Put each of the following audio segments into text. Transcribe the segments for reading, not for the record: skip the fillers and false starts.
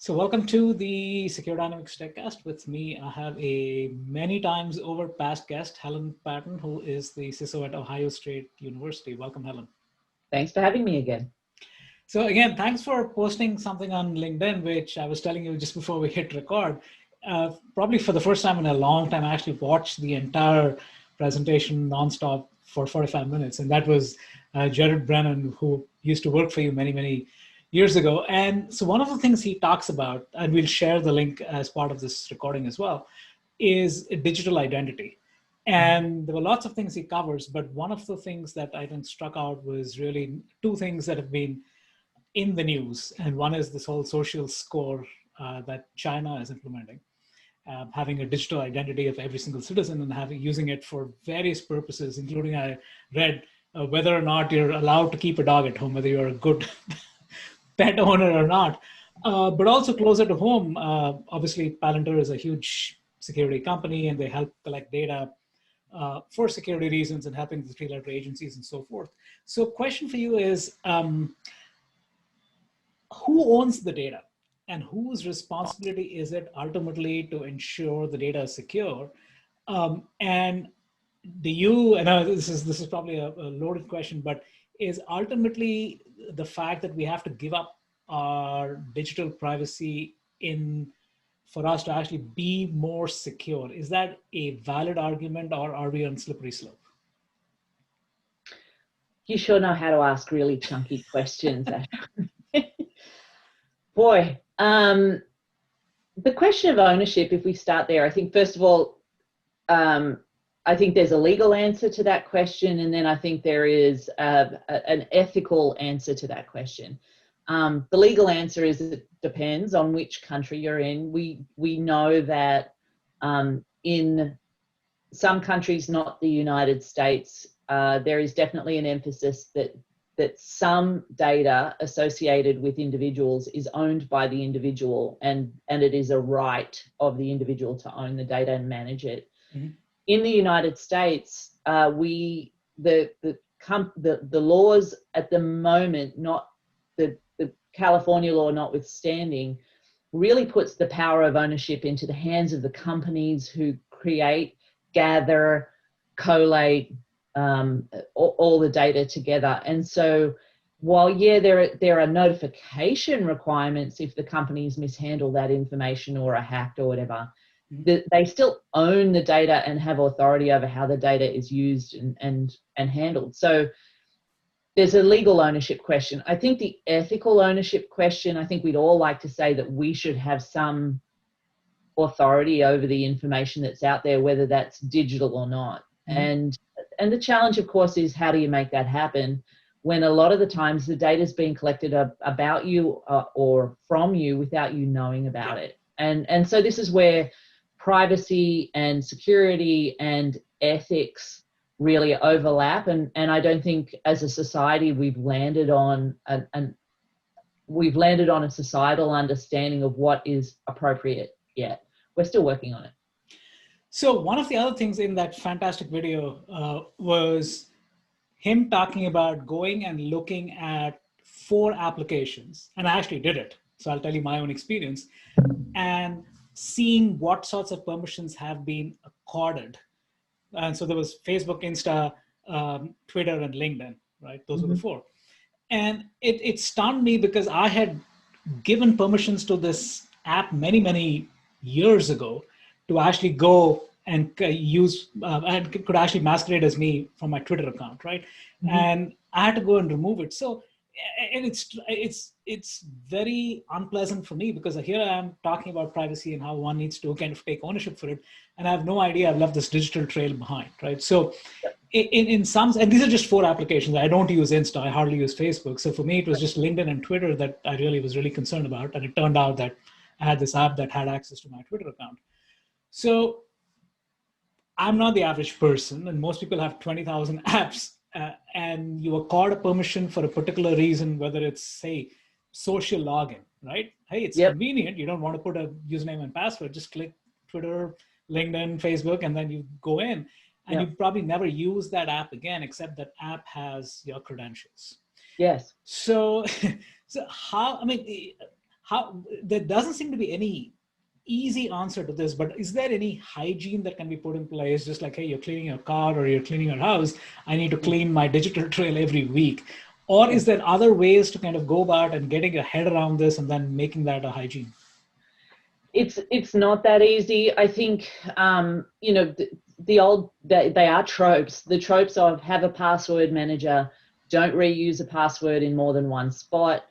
So welcome to the Secure Dynamics TechCast. With me, I have a many times over past guest, Helen Patton, who is the CISO at Ohio State University. Welcome, Helen. Thanks for having me again. So again, thanks for posting something on LinkedIn, which I was telling you just before we hit record. Probably for the first time in a long time, I actually watched the entire presentation nonstop for 45 minutes. And that was Jared Brennan, who used to work for you many years ago. And so one of the things he talks about, and we'll share the link as part of this recording as well, is digital identity. And there were lots of things he covers, but one of the things that I think struck out was really two things that have been in the news. And one is this whole social score that China is implementing, having a digital identity of every single citizen and using it for various purposes, including I read whether or not you're allowed to keep a dog at home, whether you're a good pet owner or not. But also closer to home, obviously Palantir is a huge security company and they help collect data for security reasons and helping the three-letter agencies and so forth. So question for you is, who owns the data and whose responsibility is it ultimately to ensure the data is secure? And do you, and this is probably a loaded question, but is ultimately the fact that we have to give up our digital privacy for us to actually be more secure, is that a valid argument or are we on slippery slope? You sure know how to ask really chunky questions. Boy, the question of ownership, if we start there, I think first of all, I think there's a legal answer to that question, and then I think there is an ethical answer to that question. The legal answer is it depends on which country you're in. We know that in some countries, not the United States, there is definitely an emphasis that some data associated with individuals is owned by the individual, and it is a right of the individual to own the data and manage it. Mm-hmm. In the United States, the laws at the moment, not the California law notwithstanding, really puts the power of ownership into the hands of the companies who create, gather, collate all the data together. And so while, yeah, there are notification requirements if the companies mishandle that information or are hacked or whatever, they still own the data and have authority over how the data is used and handled. So there's a legal ownership question. I think the ethical ownership question, I think we'd all like to say that we should have some authority over the information that's out there, whether that's digital or not. Mm-hmm. And the challenge, of course, is how do you make that happen when a lot of the times the data is being collected about you or from you without you knowing about it. And so this is where privacy and security and ethics really overlap. And I don't think as a society we've landed on a societal understanding of what is appropriate yet. We're still working on it. So one of the other things in that fantastic video was him talking about going and looking at 4 applications. And I actually did it. So I'll tell you my own experience. And seeing what sorts of permissions have been accorded. And so there was Facebook, Insta, Twitter, and LinkedIn, right? Those were the 4. And it stunned me because I had given permissions to this app many years ago to actually go and use, and could actually masquerade as me from my Twitter account, right? Mm-hmm. And I had to go and remove it. So, and it's very unpleasant for me because here I am talking about privacy and how one needs to kind of take ownership for it. And I have no idea I've left this digital trail behind, right? So in some, and these are just 4 applications. I don't use Insta, I hardly use Facebook. So for me, it was just LinkedIn and Twitter that I was really concerned about. And it turned out that I had this app that had access to my Twitter account. So I'm not the average person, and most people have 20,000 apps, and you accord a permission for a particular reason, whether it's, say, social login, right? Hey, it's convenient. You don't want to put a username and password. Just click Twitter, LinkedIn, Facebook, and then you go in. And you probably never use that app again, except that app has your credentials. Yes. So how, I mean, how there doesn't seem to be any easy answer to this, but is there any hygiene that can be put in place? Just like, hey, you're cleaning your car or you're cleaning your house, I need to clean my digital trail every week. Or is there other ways to kind of go about and getting your head around this and then making that a hygiene? It's not that easy. I think, you know, they are tropes. The tropes of have a password manager, don't reuse a password in more than one spot.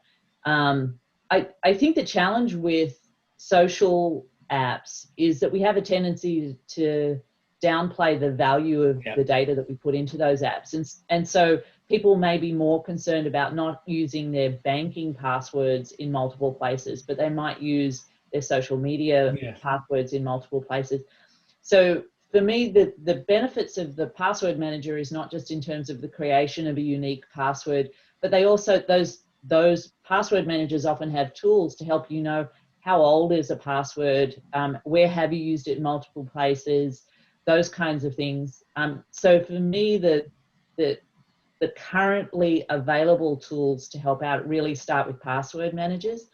I think the challenge with social apps is that we have a tendency to downplay the value of the data that we put into those apps. And so people may be more concerned about not using their banking passwords in multiple places, but they might use their social media passwords in multiple places. So for me, the benefits of the password manager is not just in terms of the creation of a unique password, but they also, those password managers often have tools to help you know how old is a password, where have you used it in multiple places, those kinds of things. So for me, the currently available tools to help out really start with password managers.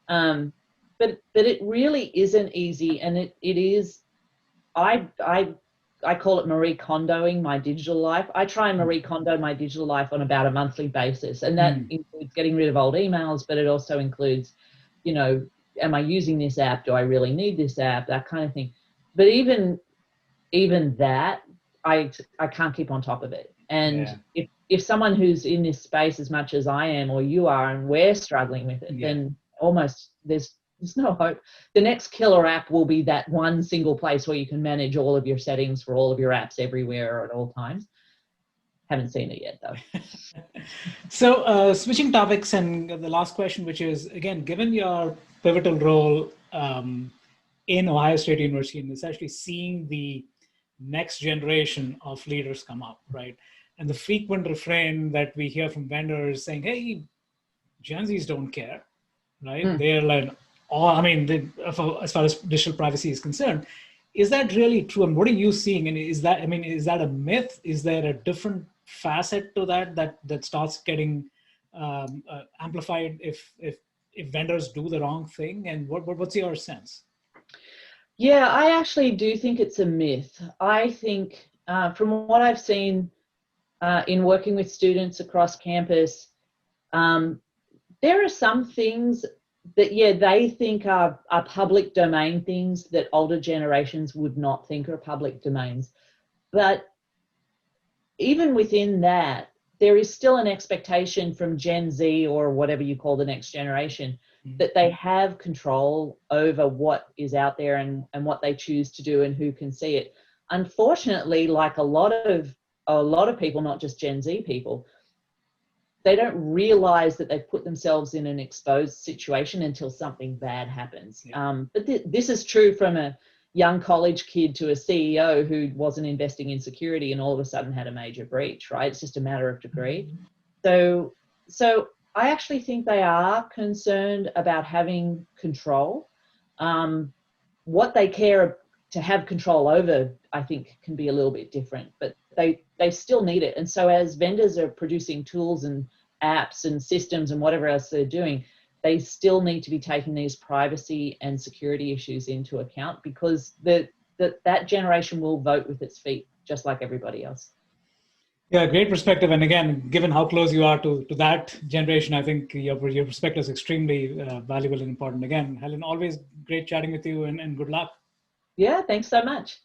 But it really isn't easy, and it is, I call it Marie Kondoing my digital life. I try and Marie Kondo my digital life on about a monthly basis, and that includes getting rid of old emails, but it also includes, you know, am I using this app? Do I really need this app? That kind of thing. But even that, I can't keep on top of it. And if someone who's in this space as much as I am or you are, and we're struggling with it, then almost there's no hope. The next killer app will be that one single place where you can manage all of your settings for all of your apps everywhere at all times. Haven't seen it yet, though. So switching topics, and the last question, which is, again, given your pivotal role in Ohio State University and essentially seeing the next generation of leaders come up, right? And the frequent refrain that we hear from vendors saying, hey, Gen Zs don't care, right? They're like, as far as digital privacy is concerned, is that really true? And what are you seeing? And is that a myth? Is there a different facet to that starts getting amplified if vendors do the wrong thing? And what's your sense? Yeah, I actually do think it's a myth. I think from what I've seen in working with students across campus, there are some things that, they think are public domain things that older generations would not think are public domains. But even within that, there is still an expectation from Gen Z, or whatever you call the next generation, that they have control over what is out there and what they choose to do and who can see it. Unfortunately, like a lot of people, not just Gen Z people, they don't realize that they've put themselves in an exposed situation until something bad happens. But this is true from a young college kid to a CEO who wasn't investing in security and all of a sudden had a major breach, right? It's just a matter of degree. So I actually think they are concerned about having control. What they care to have control over, I think, can be a little bit different, but they still need it. And so as vendors are producing tools and apps and systems and whatever else they're doing, they still need to be taking these privacy and security issues into account, because that generation will vote with its feet, just like everybody else. Yeah, great perspective. And again, given how close you are to that generation, I think your perspective is extremely valuable and important. Again, Helen, always great chatting with you, and good luck. Yeah, thanks so much.